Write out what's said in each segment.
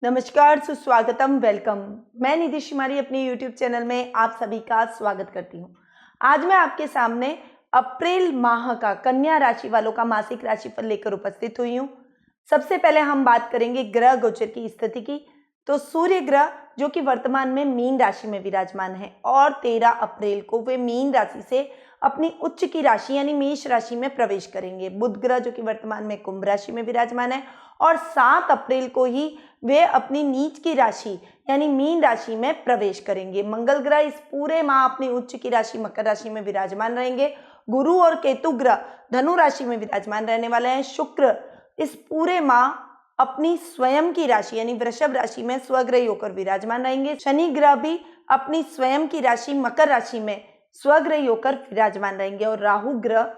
नमस्कार, सुस्वागतम, वेलकम। मैं निधि शिमारी अपने YouTube चैनल में आप सभी का स्वागत करती हूँ। आज मैं आपके सामने अप्रैल माह का कन्या राशि वालों का मासिक राशिफल लेकर उपस्थित हुई हूँ। सबसे पहले हम बात करेंगे ग्रह गोचर की स्थिति की। तो सूर्य ग्रह जो कि वर्तमान में मीन राशि में विराजमान है और 13 अप्रैल को वे मीन राशि से अपनी उच्च की राशि यानी मेष राशि में प्रवेश करेंगे। बुध ग्रह जो कि वर्तमान में कुंभ राशि में विराजमान है और 7 अप्रैल को ही वे अपनी नीच की राशि यानी मीन राशि में प्रवेश करेंगे। मंगल ग्रह इस पूरे माह अपनी उच्च की राशि मकर राशि में विराजमान रहेंगे। गुरु और केतु ग्रह धनु राशि में विराजमान रहने वाले हैं। शुक्र इस पूरे माह अपनी स्वयं की राशि यानी वृषभ राशि में स्वग्रही होकर विराजमान रहेंगे। शनि ग्रह भी अपनी स्वयं की राशि मकर राशि में स्वग्रही होकर विराजमान रहेंगे और राहु ग्रह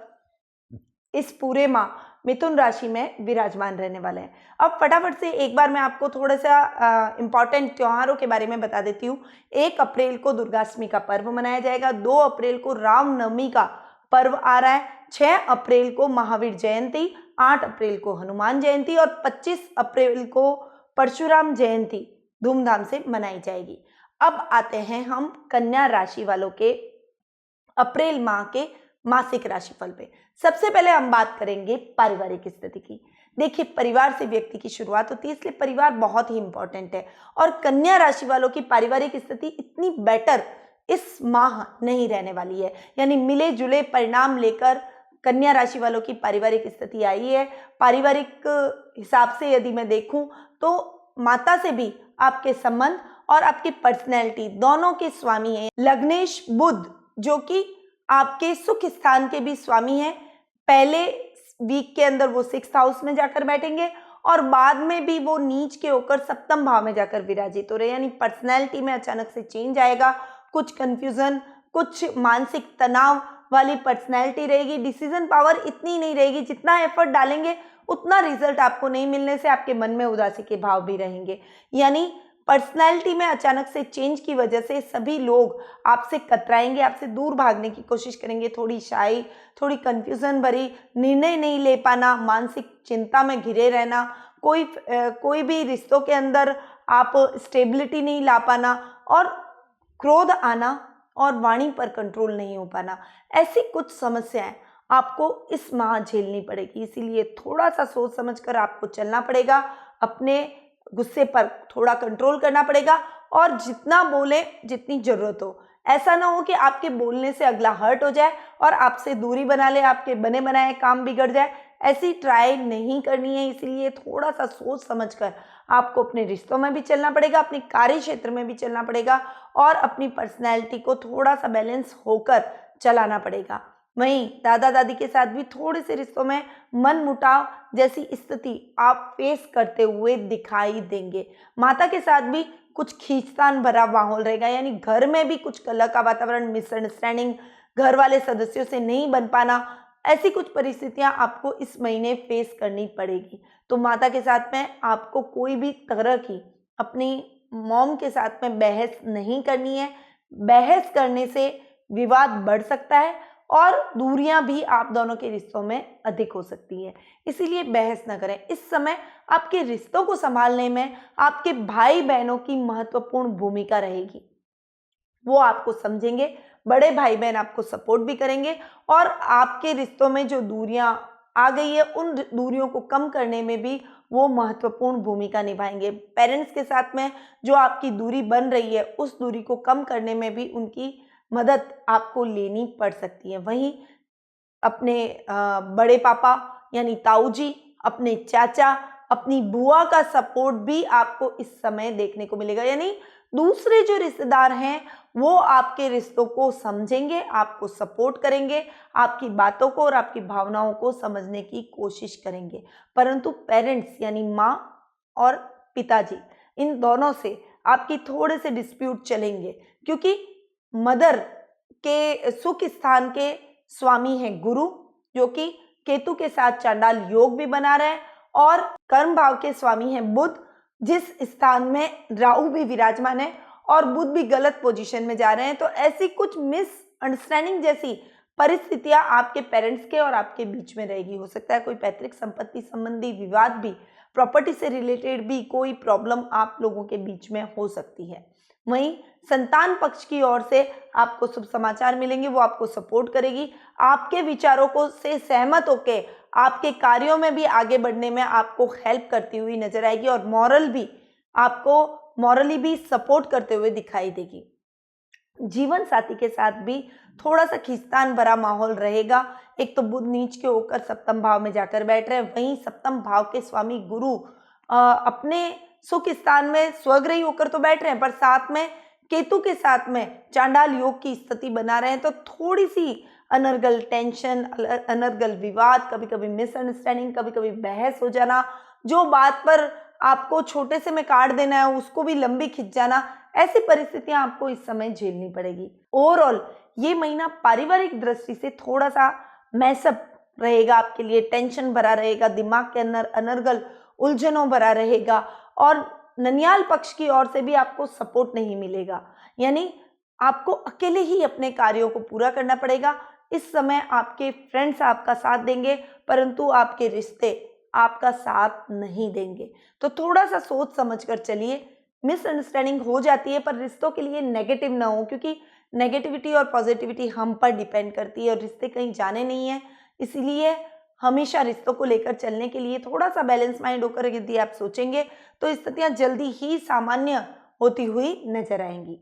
इस पूरे माह मिथुन राशि में विराजमान रहने वाले हैं। अब फटाफट से एक बार मैं आपको थोड़ा सा इंपॉर्टेंट त्योहारों के बारे में बता देती हूँ। 1 अप्रैल को दुर्गाष्टमी का पर्व मनाया जाएगा। 2 अप्रैल को रामनवमी का पर्व आ रहा है। 6 अप्रैल को महावीर जयंती, 8 अप्रैल को हनुमान जयंती और 25 अप्रैल को परशुराम जयंती धूमधाम से मनाई जाएगी। अब आते हैं हम कन्या राशि वालों के अप्रैल माह के मासिक राशिफल पे। सबसे पहले हम बात करेंगे पारिवारिक स्थिति की। देखिए, परिवार से व्यक्ति की शुरुआत होती है, इसलिए परिवार बहुत ही इंपॉर्टेंट है और कन्या राशि वालों की पारिवारिक स्थिति इतनी बेटर इस माह नहीं रहने वाली है। यानी मिले जुले परिणाम लेकर कन्या राशि वालों की पारिवारिक स्थिति आई है। पारिवारिक हिसाब से यदि मैं देखूं तो माता से भी आपके संबंध और आपकी पर्सनैलिटी दोनों के स्वामी हैं। लग्नेश बुध जो कि आपके सुख स्थान के भी स्वामी हैं, पहले वीक के अंदर वो 6th हाउस में जाकर बैठेंगे और बाद में भी वो नीच के होकर 7th भाव में जाकर विराजित हो रहे हैं। यानी पर्सनैलिटी में अचानक से चेंज आएगा, कुछ कंफ्यूजन, कुछ मानसिक तनाव वाली पर्सनैलिटी रहेगी। डिसीजन पावर इतनी नहीं रहेगी, जितना एफर्ट डालेंगे उतना रिजल्ट आपको नहीं मिलने से आपके मन में उदासी के भाव भी रहेंगे। यानी पर्सनैलिटी में अचानक से चेंज की वजह से सभी लोग आपसे कतराएंगे, आपसे दूर भागने की कोशिश करेंगे। थोड़ी शाई, थोड़ी कंफ्यूजन भरी, निर्णय नहीं ले पाना, मानसिक चिंता में घिरे रहना, कोई भी रिश्तों के अंदर आप स्टेबिलिटी नहीं ला पाना और क्रोध आना और वाणी पर कंट्रोल नहीं हो पाना, ऐसी कुछ समस्याएं आपको इस माह झेलनी पड़ेगी। इसीलिए थोड़ा सा सोच समझकर आपको चलना पड़ेगा। अपने गुस्से पर थोड़ा कंट्रोल करना पड़ेगा और जितना बोले जितनी जरूरत हो। ऐसा ना हो कि आपके बोलने से अगला हर्ट हो जाए और आपसे दूरी बना ले, आपके बने बनाए काम बिगड़ जाए। ऐसी ट्राई नहीं करनी है। इसीलिए थोड़ा सा सोच समझकर आपको अपने रिश्तों में भी चलना पड़ेगा, अपने कार्य क्षेत्र में भी चलना पड़ेगा और अपनी पर्सनैलिटी को थोड़ा सा बैलेंस होकर चलाना पड़ेगा। वहीं दादा दादी के साथ भी थोड़े से रिश्तों में मनमुटाव जैसी स्थिति आप फेस करते हुए दिखाई देंगे। माता के साथ भी कुछ खींचतान भरा माहौल रहेगा, यानी घर में भी कुछ कलह का वातावरण, मिसअंडरस्टैंडिंग, घर वाले सदस्यों से नहीं बन पाना, ऐसी कुछ परिस्थितियां आपको इस महीने फेस करनी पड़ेगी। तो माता के साथ में आपको कोई भी तरह की अपनी मॉम के साथ में बहस नहीं करनी है। बहस करने से विवाद बढ़ सकता है और दूरियां भी आप दोनों के रिश्तों में अधिक हो सकती है। इसीलिए बहस न करें। इस समय आपके रिश्तों को संभालने में आपके भाई बहनों की महत्वपूर्ण भूमिका रहेगी। वो आपको समझेंगे, बड़े भाई बहन आपको सपोर्ट भी करेंगे और आपके रिश्तों में जो दूरियां आ गई है उन दूरियों को कम करने में भी वो महत्वपूर्ण भूमिका निभाएंगे। पेरेंट्स के साथ में जो आपकी दूरी बन रही है उस दूरी को कम करने में भी उनकी मदद आपको लेनी पड़ सकती है। वहीं अपने बड़े पापा यानी ताऊ जी, अपने चाचा, अपनी बुआ का सपोर्ट भी आपको इस समय देखने को मिलेगा। यानी दूसरे जो रिश्तेदार हैं वो आपके रिश्तों को समझेंगे, आपको सपोर्ट करेंगे, आपकी बातों को और आपकी भावनाओं को समझने की कोशिश करेंगे। परंतु पेरेंट्स यानी माँ और पिताजी, इन दोनों से आपकी थोड़े से डिस्प्यूट चलेंगे, क्योंकि मदर के सुख स्थान के स्वामी हैं गुरु, जो कि केतु के साथ चांडाल योग भी बना रहे हैं और कर्म भाव के स्वामी हैं बुध, जिस स्थान में राहु भी विराजमान है और बुध भी गलत पोजीशन में जा रहे हैं। तो ऐसी कुछ मिसअंडरस्टैंडिंग जैसी परिस्थितियां आपके पेरेंट्स के और आपके बीच में रहेगी। हो सकता है कोई पैतृक संपत्ति संबंधी विवाद भी प्रॉपर्टी से रिलेटेड भी कोई प्रॉब्लम आप लोगों के बीच में हो सकती है। वहीं संतान पक्ष की ओर से आपको शुभ समाचार मिलेंगे, वो आपको सपोर्ट करेगी, आपके विचारों को से सहमत होके आपके कार्यों में भी आगे बढ़ने में आपको हेल्प करती हुई नजर आएगी और मॉरली भी सपोर्ट करते हुए दिखाई देगी। जीवन साथी के साथ भी थोड़ा सा खींचतान भरा माहौल रहेगा। एक तो बुध नीच के होकर सप्तम भाव में जाकर बैठ रहे हैं, वहीं सप्तम भाव के स्वामी गुरु अपने सुख स्थान में स्वग्रही होकर तो बैठ रहे हैं, पर साथ में केतु के साथ में चांडाल योग की स्थिति बना रहे हैं। तो थोड़ी सी अनर्गल टेंशन, अनर्गल विवाद, कभी कभी मिसअंडरस्टैंडिंग, कभी कभी बहस हो जाना, जो बात पर आपको छोटे से में काट देना है उसको भी लंबी खिंच जाना, ऐसी परिस्थितियां आपको इस समय झेलनी पड़ेगी। ओवरऑल ये महीना पारिवारिक दृष्टि से थोड़ा सा मैसअप रहेगा आपके लिए, टेंशन भरा रहेगा, दिमाग के अंदर अनर्गल उलझनों भरा रहेगा और ननियाल पक्ष की ओर से भी आपको सपोर्ट नहीं मिलेगा, यानी आपको अकेले ही अपने कार्यों को पूरा करना पड़ेगा। इस समय आपके फ्रेंड्स आपका साथ देंगे, परंतु आपके रिश्ते आपका साथ नहीं देंगे। तो थोड़ा सा सोच समझ कर चलिए। मिसअंडरस्टैंडिंग हो जाती है, पर रिश्तों के लिए नेगेटिव ना हो, क्योंकि नेगेटिविटी और पॉजिटिविटी हम पर डिपेंड करती है और रिश्ते कहीं जाने नहीं है। इसीलिए हमेशा रिश्तों को लेकर चलने के लिए थोड़ा सा बैलेंस माइंड होकर यदि आप सोचेंगे तो स्थितियां जल्दी ही सामान्य होती हुई नजर आएंगी।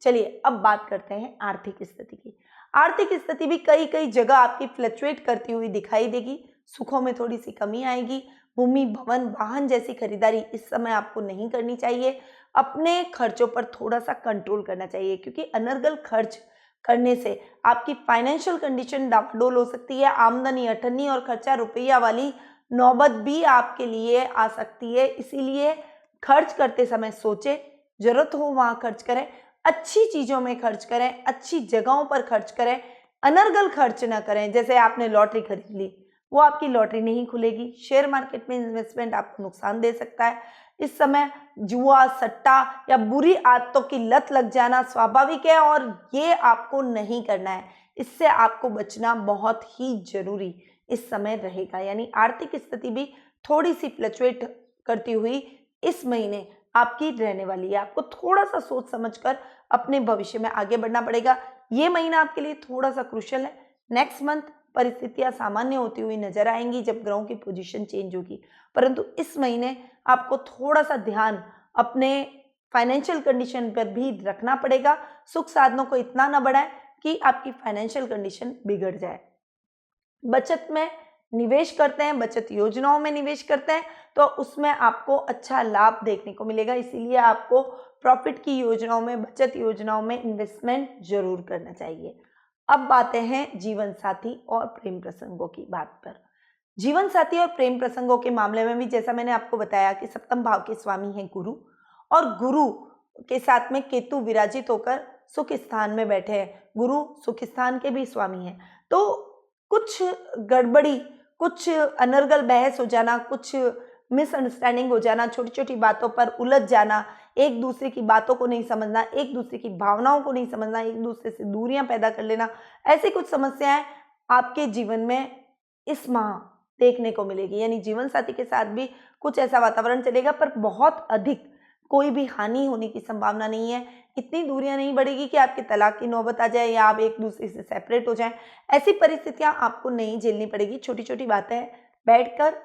चलिए अब बात करते हैं आर्थिक स्थिति की। आर्थिक स्थिति भी कई कई जगह आपकी फ्लक्चुएट करती हुई दिखाई देगी। सुखों में थोड़ी सी कमी आएगी। भूमि, भवन, वाहन जैसी खरीदारी इस समय आपको नहीं करनी चाहिए। अपने खर्चों पर थोड़ा सा कंट्रोल करना चाहिए, क्योंकि अनर्गल खर्च करने से आपकी फाइनेंशियल कंडीशन डावाडोल हो सकती है। आमदनी, अठन्नी और खर्चा रुपया वाली नौबत भी आपके लिए आ सकती है। इसीलिए खर्च करते समय सोचें, जरूरत हो वहां खर्च करें, अच्छी चीजों में खर्च करें, अच्छी जगहों पर खर्च करें, अनर्गल खर्च ना करें। जैसे आपने लॉटरी खरीद ली, वो आपकी लॉटरी नहीं खुलेगी। शेयर मार्केट में इन्वेस्टमेंट आपको नुकसान दे सकता है। इस समय जुआ, सट्टा या बुरी आदतों की लत लग जाना स्वाभाविक है और ये आपको नहीं करना है। इससे आपको बचना बहुत ही जरूरी इस समय रहेगा। यानी आर्थिक स्थिति भी थोड़ी सी फ्लक्चुएट करती हुई इस महीने आपकी रहने वाली है। आपको थोड़ा सा सोच समझकर अपने भविष्य में आगे बढ़ना पड़ेगा। ये महीना आपके लिए थोड़ा सा क्रूशियल है। नेक्स्ट मंथ परिस्थितियां सामान्य होती हुई नजर आएंगी जब ग्रहों की पोजीशन चेंज होगी, परंतु इस महीने आपको थोड़ा सा ध्यान अपने फाइनेंशियल कंडीशन पर भी रखना पड़ेगा। सुख साधनों को इतना ना बढ़ाएं कि आपकी फाइनेंशियल कंडीशन बिगड़ जाए। बचत में निवेश करते हैं, बचत योजनाओं में निवेश करते हैं तो उसमें आपको अच्छा लाभ देखने को मिलेगा। इसीलिए आपको प्रॉफिट की योजनाओं में, बचत योजनाओं में इन्वेस्टमेंट जरूर करना चाहिए। अब बातें हैं जीवन साथी और प्रेम प्रसंगों की बात पर। जीवन साथी और प्रेम प्रसंगों के मामले में भी जैसा मैंने आपको बताया कि सप्तम भाव के स्वामी हैं गुरु, और गुरु के साथ में केतु विराजित होकर सुख स्थान में बैठे हैं। गुरु सुख स्थान के भी स्वामी हैं। तो कुछ गड़बड़ी, कुछ अनर्गल बहस हो जाना, कुछ मिसअंडरस्टैंडिंग हो जाना, छोटी छोटी बातों पर उलझ जाना, एक दूसरे की बातों को नहीं समझना, एक दूसरे की भावनाओं को नहीं समझना, एक दूसरे से दूरियां पैदा कर लेना, ऐसी कुछ समस्याएं आपके जीवन में इस माह देखने को मिलेगी। यानी जीवन साथी के साथ भी कुछ ऐसा वातावरण चलेगा, पर बहुत अधिक कोई भी हानि होने की संभावना नहीं है। इतनी दूरियां नहीं बढ़ेगी कि आपके तलाक की नौबत आ जाए या आप एक दूसरे से सेपरेट हो जाएं। ऐसी परिस्थितियां आपको नहीं झेलनी पड़ेगी। छोटी छोटी बातें बैठकर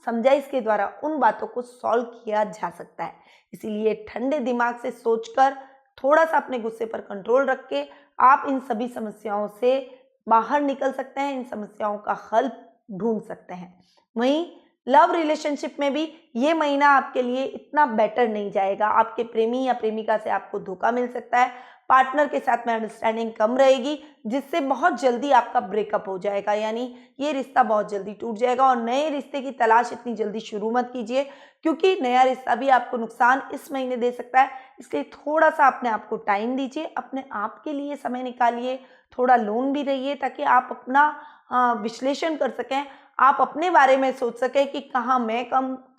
समझाइश के द्वारा उन बातों को सॉल्व किया जा सकता है। इसीलिए ठंडे दिमाग से सोचकर, थोड़ा सा अपने गुस्से पर कंट्रोल रख के आप इन सभी समस्याओं से बाहर निकल सकते हैं, इन समस्याओं का हल ढूंढ सकते हैं। वहीं लव रिलेशनशिप में भी ये महीना आपके लिए इतना बेटर नहीं जाएगा। आपके प्रेमी या प्रेमिका से आपको धोखा मिल सकता है। पार्टनर के साथ में अंडरस्टैंडिंग कम रहेगी, जिससे बहुत जल्दी आपका ब्रेकअप हो जाएगा। यानी ये रिश्ता बहुत जल्दी टूट जाएगा। और नए रिश्ते की तलाश इतनी जल्दी शुरू मत कीजिए, क्योंकि नया रिश्ता भी आपको नुकसान इस महीने दे सकता है। इसलिए थोड़ा सा अपने आप को टाइम दीजिए, अपने आप के लिए समय निकालिए, थोड़ा लोन भी रहिए, ताकि आप अपना विश्लेषण कर सकें, आप अपने बारे में सोच सकें कि कहाँ मैं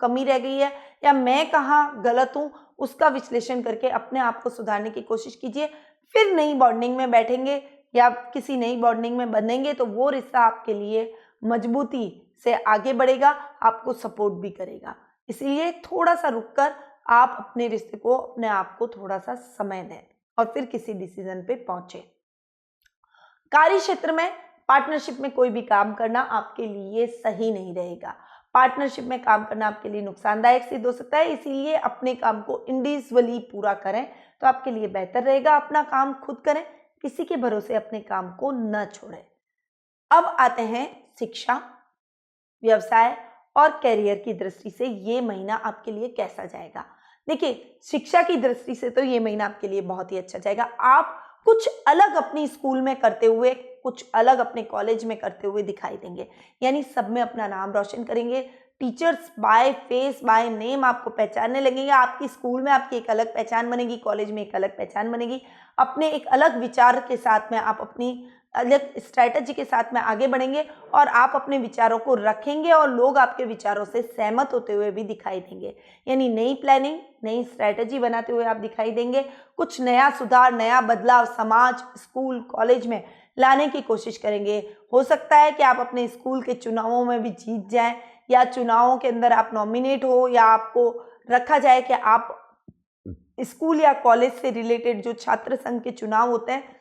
कमी रह गई है या मैं कहाँ गलत हूँ। उसका विश्लेषण करके अपने आप को सुधारने की कोशिश कीजिए। फिर नई बॉन्डिंग में बैठेंगे या किसी नई बॉन्डिंग में बनेंगे तो वो रिश्ता आपके लिए मजबूती से आगे बढ़ेगा, आपको सपोर्ट भी करेगा। इसलिए थोड़ा सा रुककर आप अपने रिश्ते को, अपने आप को थोड़ा सा समय दें और फिर किसी डिसीजन पे पहुंचे। कार्य क्षेत्र में पार्टनरशिप में कोई भी काम करना आपके लिए सही नहीं रहेगा। पार्टनरशिप में काम करना आपके लिए नुकसानदायक सिद्ध हो सकता है, इसीलिए अपने काम को इंडिविजुअली पूरा करें तो आपके लिए बेहतर रहेगा। अपना काम खुद करें, किसी के भरोसे अपने काम को न छोड़ें। अब आते हैं शिक्षा, व्यवसाय और करियर की दृष्टि से ये महीना आपके लिए कैसा जाएगा। देखिए, शिक्षा की दृष्टि से तो ये महीना आपके लिए बहुत ही अच्छा जाएगा। आप कुछ अलग अपनी स्कूल में करते हुए, कुछ अलग अपने कॉलेज में करते हुए दिखाई देंगे, यानी सब में अपना नाम रोशन करेंगे। Teachers by face by name आपको पहचानने लगेंगे। आपकी स्कूल में आपकी एक अलग पहचान बनेगी, कॉलेज में एक अलग पहचान बनेगी। अपने एक अलग विचार के साथ में आप अपनी अलग स्ट्रैटेजी के साथ में आगे बढ़ेंगे और आप अपने विचारों को रखेंगे और लोग आपके विचारों से सहमत होते हुए भी दिखाई देंगे। यानी नई प्लानिंग, नई स्ट्रैटेजी बनाते हुए आप दिखाई देंगे। कुछ नया सुधार, नया बदलाव समाज, स्कूल, कॉलेज में लाने की कोशिश करेंगे। हो सकता है कि आप अपने स्कूल के चुनावों में भी जीत जाएं, या चुनावों के अंदर आप नॉमिनेट हो, या आपको रखा जाए कि आप स्कूल या कॉलेज से रिलेटेड जो छात्र संघ के चुनाव होते हैं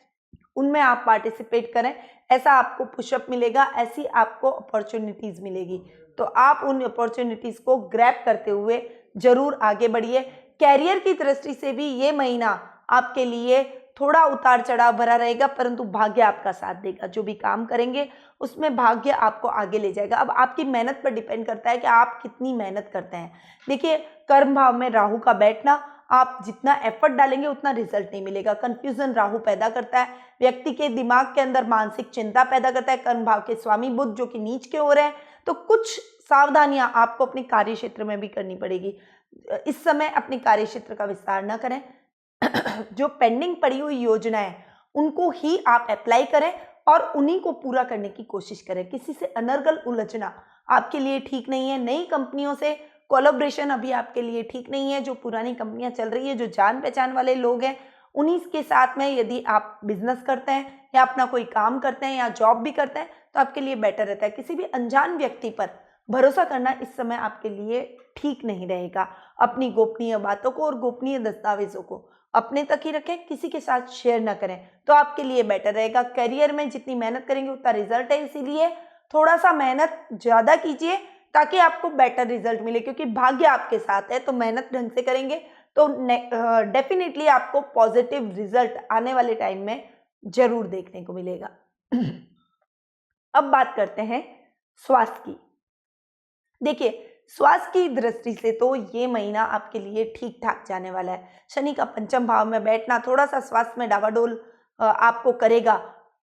उनमें आप पार्टिसिपेट करें। ऐसा आपको पुशअप मिलेगा, ऐसी आपको अपॉर्चुनिटीज़ मिलेगी। तो आप उन अपॉर्चुनिटीज़ को ग्रैब करते हुए जरूर आगे बढ़िए। कैरियर की दृष्टि से भी ये महीना आपके लिए थोड़ा उतार चढ़ाव भरा रहेगा, परंतु भाग्य आपका साथ देगा। जो भी काम करेंगे उसमें भाग्य आपको आगे ले जाएगा। अब आपकी मेहनत पर डिपेंड करता है कि आप कितनी मेहनत करते हैं। देखिए, कर्म भाव में राहु का बैठना, आप जितना एफर्ट डालेंगे उतना रिजल्ट नहीं मिलेगा। कंफ्यूजन राहु पैदा करता है, व्यक्ति के दिमाग के अंदर मानसिक चिंता पैदा करता है। कर्म भाव के स्वामी बुध जो कि नीच के हो रहे हैं, तो कुछ सावधानियां आपको अपने कार्य क्षेत्र में भी करनी पड़ेगी। इस समय अपने कार्य क्षेत्र का विस्तार न करें। जो पेंडिंग पड़ी हुई योजनाएं उनको ही आप अप्लाई करें और उन्हीं को पूरा करने की कोशिश करें। किसी से अनर्गल उलझना आपके लिए ठीक नहीं है। नई कंपनियों से कोलैबोरेशन अभी आपके लिए ठीक नहीं है। जो पुरानी कंपनियां चल रही है, जो जान पहचान वाले लोग हैं, उन्हीं के साथ में यदि आप बिजनेस करते हैं या अपना कोई काम करते हैं या जॉब भी करते हैं तो आपके लिए बेटर रहता है। किसी भी अनजान व्यक्ति पर भरोसा करना इस समय आपके लिए ठीक नहीं रहेगा। अपनी गोपनीय बातों को और गोपनीय दस्तावेजों को अपने तक ही रखें, किसी के साथ शेयर ना करें, तो आपके लिए बेटर रहेगा। करियर में जितनी मेहनत करेंगे उतना रिजल्ट है, इसीलिए थोड़ा सा मेहनत ज़्यादा कीजिए ताकि आपको बेटर रिजल्ट मिले, क्योंकि भाग्य आपके साथ है। तो मेहनत ढंग से करेंगे तो डेफिनेटली आपको पॉजिटिव रिजल्ट आने वाले टाइम में जरूर देखने को मिलेगा। अब बात करते हैं स्वास्थ्य की। देखिए, स्वास्थ्य की दृष्टि से तो ये महीना आपके लिए ठीक ठाक जाने वाला है। शनि का पंचम भाव में बैठना थोड़ा सा स्वास्थ्य में डावाडोल आपको करेगा।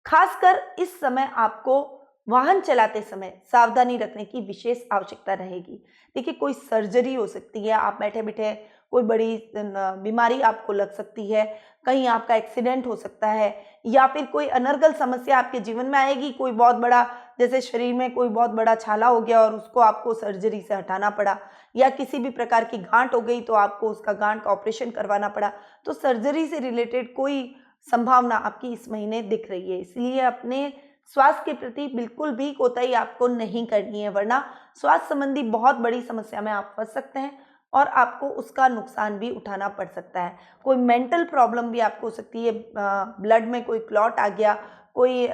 खासकर इस समय आपको वाहन चलाते समय सावधानी रखने की विशेष आवश्यकता रहेगी। देखिए, कोई सर्जरी हो सकती है, आप बैठे बैठे कोई बड़ी बीमारी आपको लग सकती है, कहीं आपका एक्सीडेंट हो सकता है, या फिर कोई अनर्गल समस्या आपके जीवन में आएगी। कोई बहुत बड़ा, जैसे शरीर में कोई बहुत बड़ा छाला हो गया और उसको आपको सर्जरी से हटाना पड़ा, या किसी भी प्रकार की गांठ हो गई तो आपको उसका गांठ का ऑपरेशन करवाना पड़ा। तो सर्जरी से रिलेटेड कोई संभावना आपकी इस महीने दिख रही है, इसलिए अपने स्वास्थ्य के प्रति बिल्कुल भी कोताही आपको नहीं करनी है, वरना स्वास्थ्य संबंधी बहुत बड़ी समस्या में आप फंस सकते हैं और आपको उसका नुकसान भी उठाना पड़ सकता है। कोई मेंटल प्रॉब्लम भी आपको हो सकती है, ब्लड में कोई क्लॉट आ गया, कोई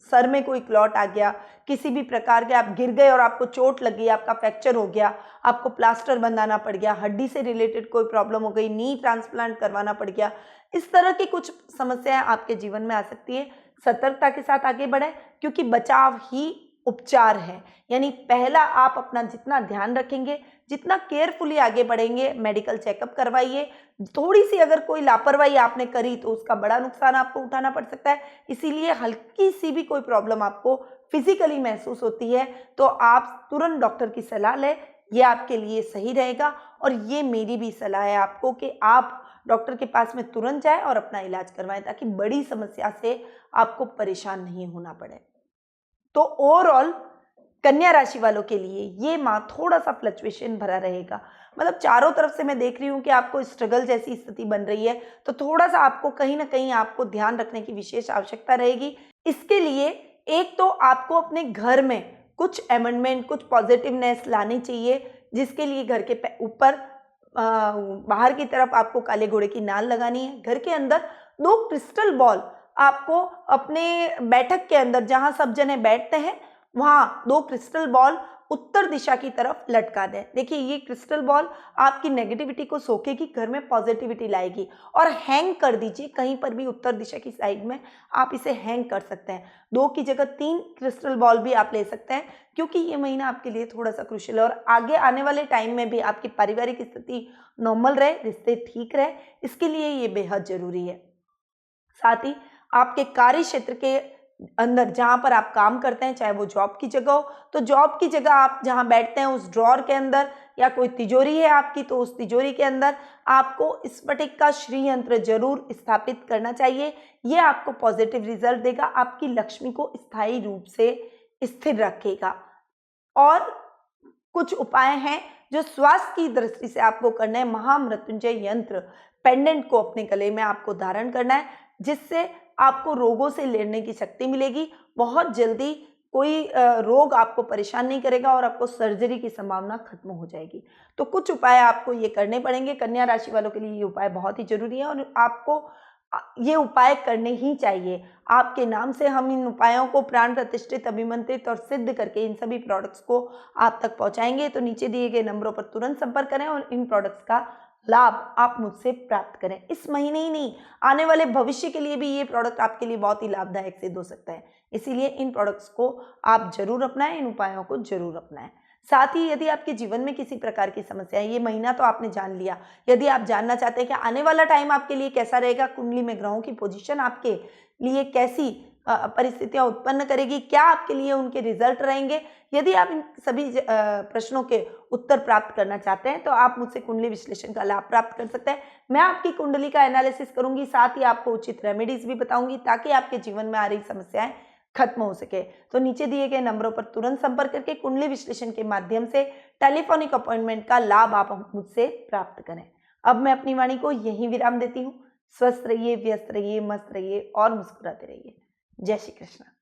सर में कोई क्लॉट आ गया, किसी भी प्रकार के आप गिर गए और आपको चोट लग गई, आपका फ्रैक्चर हो गया, आपको प्लास्टर बंधाना पड़ गया, हड्डी से रिलेटेड कोई प्रॉब्लम हो गई, नी ट्रांसप्लांट करवाना पड़ गया, इस तरह की कुछ समस्याएं आपके जीवन में आ सकती है। सतर्कता के साथ आगे बढ़ें, क्योंकि बचाव ही उपचार है। यानी पहला आप अपना जितना ध्यान रखेंगे, जितना केयरफुली आगे बढ़ेंगे, मेडिकल चेकअप करवाइए। थोड़ी सी अगर कोई लापरवाही आपने करी तो उसका बड़ा नुकसान आपको उठाना पड़ सकता है। इसीलिए हल्की सी भी कोई प्रॉब्लम आपको फिजिकली महसूस होती है तो आप तुरंत डॉक्टर की सलाह लें, ये आपके लिए सही रहेगा। और ये मेरी भी सलाह है आपको कि आप डॉक्टर के पास में तुरंत जाएं और अपना इलाज करवाएं, ताकि बड़ी समस्या से आपको परेशान नहीं होना पड़े। तो ओवरऑल कन्या राशि वालों के लिए ये माह थोड़ा सा फ्लक्चुएशन भरा रहेगा। मतलब चारों तरफ से मैं देख रही हूँ कि आपको स्ट्रगल जैसी स्थिति बन रही है, तो थोड़ा सा आपको कहीं ना कहीं आपको ध्यान रखने की विशेष आवश्यकता रहेगी। इसके लिए एक तो आपको अपने घर में कुछ अमेंडमेंट, कुछ पॉजिटिवनेस लानी चाहिए। जिसके लिए घर के ऊपर बाहर की तरफ आपको काले घोड़े की नाल लगानी है। घर के अंदर 2 क्रिस्टल बॉल आपको अपने बैठक के अंदर, जहां सब जने बैठते हैं, वहां 2 क्रिस्टल बॉल उत्तर दिशा की तरफ लटका दें। देखिए, ये क्रिस्टल बॉल आपकी नेगेटिविटी को सोखेगी, घर में पॉजिटिविटी लाएगी। और हैंग कर दीजिए कहीं पर भी उत्तर दिशा की साइड में, आप इसे हैंग कर सकते हैं। 2 की जगह 3 क्रिस्टल बॉल भी आप ले सकते हैं, क्योंकि ये महीना आपके लिए थोड़ा सा क्रूशियल है और आगे आने वाले टाइम में भी आपकी पारिवारिक स्थिति नॉर्मल रहे, रिश्ते ठीक रहे, इसके लिए ये बेहद जरूरी है। साथ ही आपके कार्य क्षेत्र के अंदर जहां पर आप काम करते हैं, चाहे वो जॉब की जगह हो, तो जॉब की जगह आप जहां बैठते हैं उस ड्रॉर के अंदर, या कोई तिजोरी है आपकी तो उस तिजोरी के अंदर आपको स्फटिक का श्री यंत्र जरूर स्थापित करना चाहिए। ये आपको पॉजिटिव रिजल्ट देगा, आपकी लक्ष्मी को स्थायी रूप से स्थिर रखेगा। और कुछ उपाय हैं जो स्वास्थ्य की दृष्टि से आपको करना है। महामृत्युंजय यंत्र पेंडेंट को अपने गले में आपको धारण करना है, जिससे आपको रोगों से लड़ने की शक्ति मिलेगी। बहुत जल्दी कोई रोग आपको परेशान नहीं करेगा और आपको सर्जरी की संभावना खत्म हो जाएगी। तो कुछ उपाय आपको ये करने पड़ेंगे। कन्या राशि वालों के लिए ये उपाय बहुत ही जरूरी है और आपको ये उपाय करने ही चाहिए। आपके नाम से हम इन उपायों को प्राण प्रतिष्ठित, अभिमंत्रित और सिद्ध करके इन सभी प्रोडक्ट्स को आप तक पहुंचाएंगे। तो नीचे दिए गए नंबरों पर तुरंत संपर्क करें और इन प्रोडक्ट्स का लाभ आप मुझसे प्राप्त करें। इस महीने ही नहीं, आने वाले भविष्य के लिए भी ये प्रोडक्ट आपके लिए बहुत ही लाभदायक सिद्ध हो सकता है। इसीलिए इन प्रोडक्ट्स को आप जरूर अपनाएं, इन उपायों को जरूर अपनाएं। साथ ही यदि आपके जीवन में किसी प्रकार की समस्या है, ये महीना तो आपने जान लिया, यदि आप जानना चाहते हैं कि आने वाला टाइम आपके लिए कैसा रहेगा, कुंडली में ग्रहों की पोजीशन आपके लिए कैसी परिस्थितियां उत्पन्न करेगी, क्या आपके लिए उनके रिजल्ट रहेंगे, यदि आप इन सभी प्रश्नों के उत्तर प्राप्त करना चाहते हैं तो आप मुझसे कुंडली विश्लेषण का लाभ प्राप्त कर सकते हैं। मैं आपकी कुंडली का एनालिसिस करूंगी, साथ ही आपको उचित रेमेडीज भी बताऊंगी ताकि आपके जीवन में आ रही समस्याएं खत्म हो सके। तो नीचे दिए गए नंबरों पर तुरंत संपर्क करके कुंडली विश्लेषण के माध्यम से टेलीफोनिक अपॉइंटमेंट का लाभ आप मुझसे प्राप्त करें। अब मैं अपनी वाणी को यहीं विराम देती हूँ। स्वस्थ रहिए, व्यस्त रहिए, मस्त रहिए और मुस्कुराते रहिए। जय श्री कृष्ण।